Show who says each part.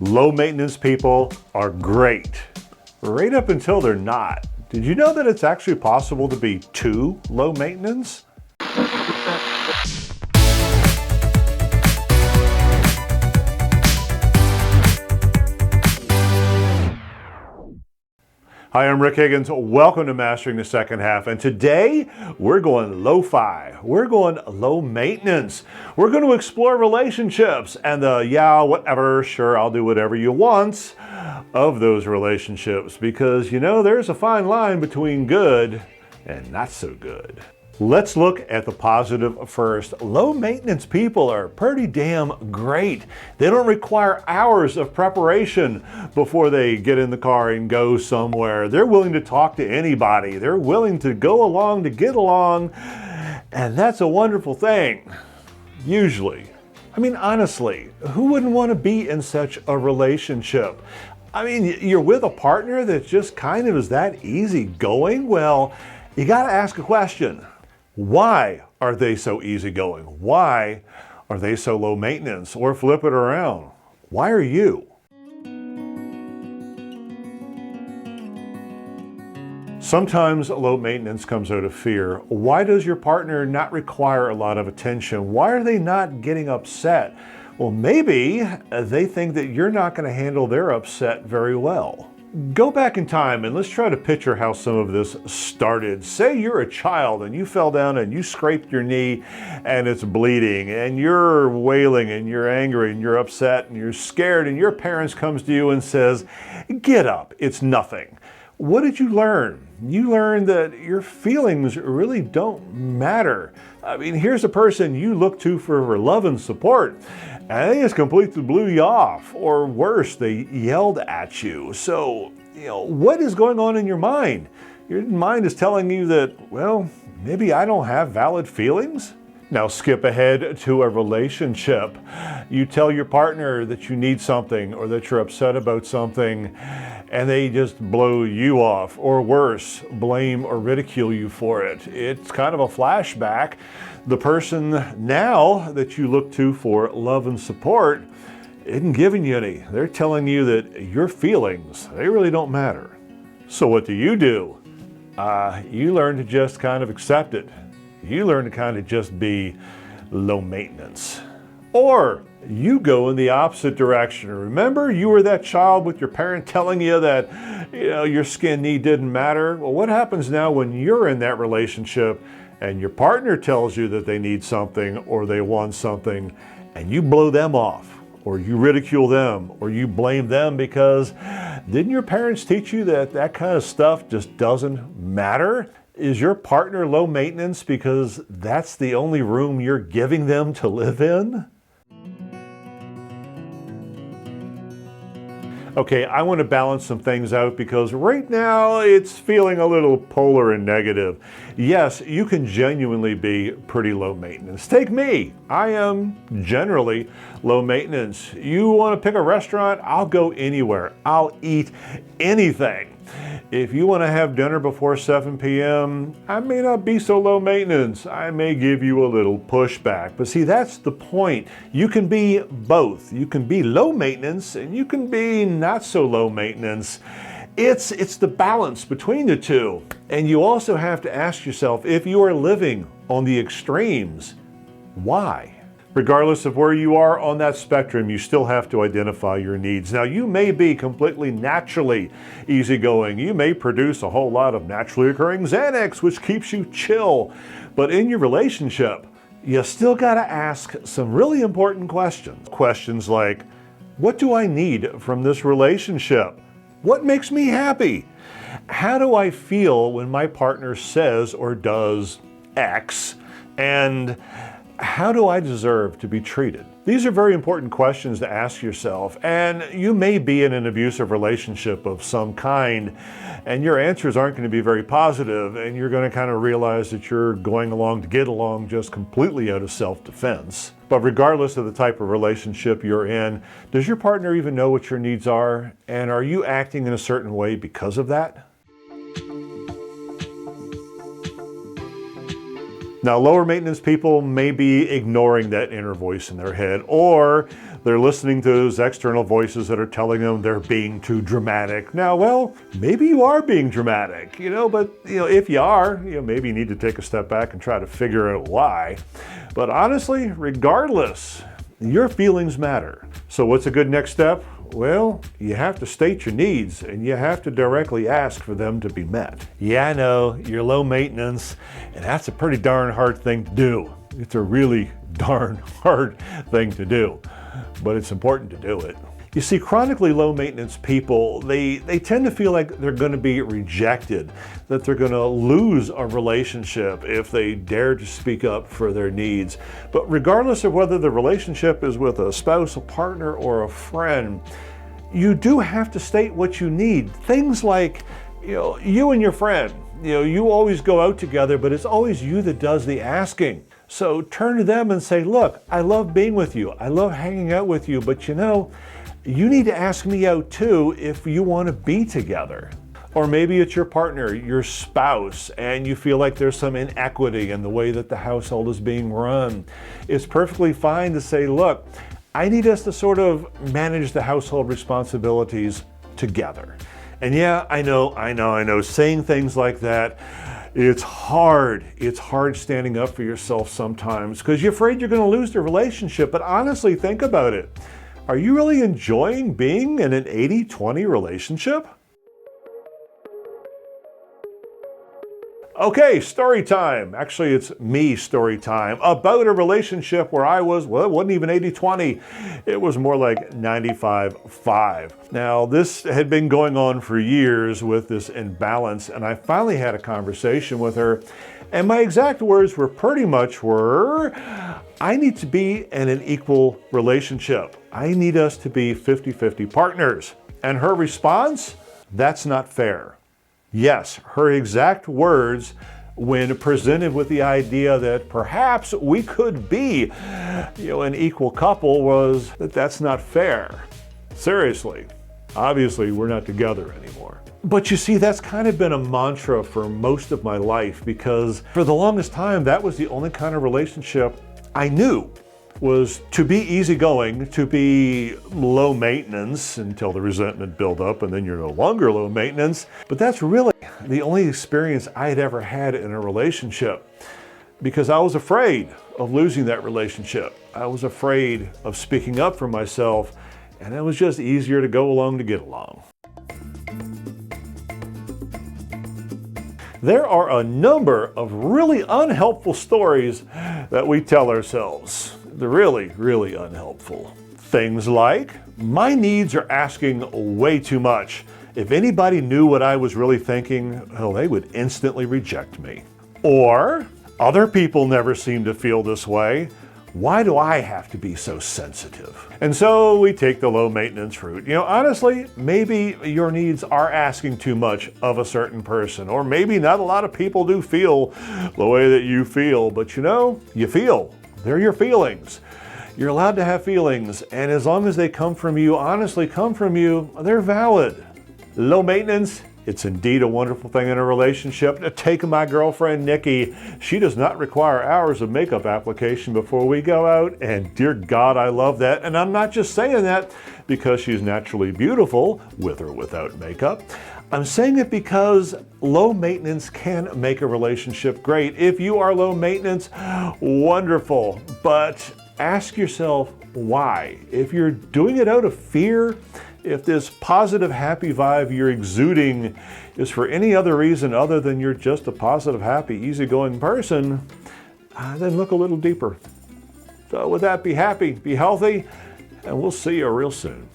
Speaker 1: Low maintenance people are great, right up until they're not. Did you know that it's actually possible to be too low maintenance? Hi, I'm Rick Higgins. Welcome to Mastering the Second Half. And today we're going lo-fi. We're going low maintenance. We're going to explore relationships and the whatever, sure, I'll do whatever you want of those relationships, because you know there's a fine line between good and not so good. Let's look at the positive first. Low maintenance people are pretty damn great. They don't require hours of preparation before they get in the car and go somewhere. They're willing to talk to anybody. They're willing to go along to get along. And that's a wonderful thing, usually. I mean, honestly, who wouldn't want to be in such a relationship? I mean, you're with a partner that just kind of is that easygoing. Well, you got to ask a question. Why are they so easygoing? Why are they so low maintenance? Or flip it around. Why are you? Sometimes low maintenance comes out of fear. Why does your partner not require a lot of attention? Why are they not getting upset? Well, maybe they think that you're not going to handle their upset very well. Go back in time and let's try to picture how some of this started. Say you're a child and you fell down and you scraped your knee and it's bleeding and you're wailing and you're angry and you're upset and you're scared, and your parents comes to you and says, "Get up, it's nothing." What did you learn? You learned that your feelings really don't matter. I mean, here's a person you look to for love and support, and they just completely blew you off, or worse, they yelled at you. So, what is going on in your mind? Your mind is telling you that, well, maybe I don't have valid feelings? Now skip ahead to a relationship. You tell your partner that you need something or that you're upset about something, and they just blow you off, or worse, blame or ridicule you for it. It's kind of a flashback. The person now that you look to for love and support isn't giving you any. They're telling you that your feelings, they really don't matter. So what do? You learn to just kind of accept it. You learn to kind of just be low maintenance. Or you go in the opposite direction. Remember, you were that child with your parent telling you that your skin need didn't matter. Well, what happens now when you're in that relationship and your partner tells you that they need something or they want something, and you blow them off, or you ridicule them, or you blame them because didn't your parents teach you that that kind of stuff just doesn't matter? Is your partner low maintenance because that's the only room you're giving them to live in? Okay, I want to balance some things out because right now it's feeling a little polar and negative. Yes, you can genuinely be pretty low maintenance. Take me. I am generally low maintenance. You want to pick a restaurant? I'll go anywhere. I'll eat anything. If you want to have dinner before 7 p.m., I may not be so low maintenance. I may give you a little pushback. But see, that's the point. You can be both. You can be low maintenance and you can be not so low maintenance. It's the balance between the two. And you also have to ask yourself, if you are living on the extremes, why? Regardless of where you are on that spectrum, you still have to identify your needs. Now, you may be completely naturally easygoing. You may produce a whole lot of naturally occurring Xanax, which keeps you chill. But in your relationship, you still got to ask some really important questions. Questions like, what do I need from this relationship? What makes me happy? How do I feel when my partner says or does X? And how do I deserve to be treated? These are very important questions to ask yourself, and you may be in an abusive relationship of some kind, and your answers aren't going to be very positive, and you're going to kind of realize that you're going along to get along just completely out of self-defense. But regardless of the type of relationship you're in, does your partner even know what your needs are, and are you acting in a certain way because of that? Now, lower maintenance people may be ignoring that inner voice in their head, or They're listening to those external voices that are telling them they're being too dramatic. Now, well, maybe you are being dramatic, but if you are, maybe you need to take a step back and try to figure out why. But honestly, regardless, your feelings matter. So what's a good next step? Well, you have to state your needs and you have to directly ask for them to be met. Yeah, I know, you're low maintenance, and that's a pretty darn hard thing to do. It's a really darn hard thing to do, but it's important to do it. You see, chronically low maintenance people, they tend to feel like they're going to be rejected, that they're going to lose a relationship if they dare to speak up for their needs. But regardless of whether the relationship is with a spouse, a partner, or a friend, you do have to state what you need. Things like, you and your friend, you always go out together, but it's always you that does the asking. So turn to them and say, look, I love being with you. I love hanging out with you, but you need to ask me out too if you want to be together. Or maybe it's your partner, your spouse, and you feel like there's some inequity in the way that the household is being run. It's perfectly fine to say, look, I need us to sort of manage the household responsibilities together. And yeah, I know, saying things like that, it's hard. It's hard standing up for yourself sometimes because you're afraid you're going to lose the relationship. But honestly, think about it. Are you really enjoying being in an 80-20 relationship? Okay, story time. Actually, it's me story time about a relationship where it wasn't even 80-20. It was more like 95-5. Now, this had been going on for years with this imbalance, and I finally had a conversation with her, and my exact words were pretty much I need to be in an equal relationship. I need us to be 50-50 partners. And her response? That's not fair. Yes, her exact words when presented with the idea that perhaps we could be, an equal couple was that's not fair. Seriously, obviously we're not together anymore. But you see, that's kind of been a mantra for most of my life because for the longest time, that was the only kind of relationship I knew. Was to be easygoing, to be low maintenance until the resentment built up and then you're no longer low maintenance. But that's really the only experience I had ever had in a relationship because I was afraid of losing that relationship. I was afraid of speaking up for myself, and it was just easier to go along to get along. There are a number of really unhelpful stories that we tell ourselves. They're really, really unhelpful. Things like, my needs are asking way too much. If anybody knew what I was really thinking, they would instantly reject me. Or, other people never seem to feel this way. Why do I have to be so sensitive? And so we take the low maintenance route. Honestly, maybe your needs are asking too much of a certain person, or maybe not a lot of people do feel the way that you feel, but you feel. They're your feelings. You're allowed to have feelings, and as long as they come from you, honestly come from you, they're valid. Low maintenance, it's indeed a wonderful thing in a relationship. Take my girlfriend, Nikki. She does not require hours of makeup application before we go out, and dear God, I love that. And I'm not just saying that because she's naturally beautiful, with or without makeup. I'm saying it because low maintenance can make a relationship great. If you are low maintenance, wonderful. But ask yourself why. If you're doing it out of fear, if this positive, happy vibe you're exuding is for any other reason other than you're just a positive, happy, easygoing person, then look a little deeper. So with that, be happy, be healthy, and we'll see you real soon.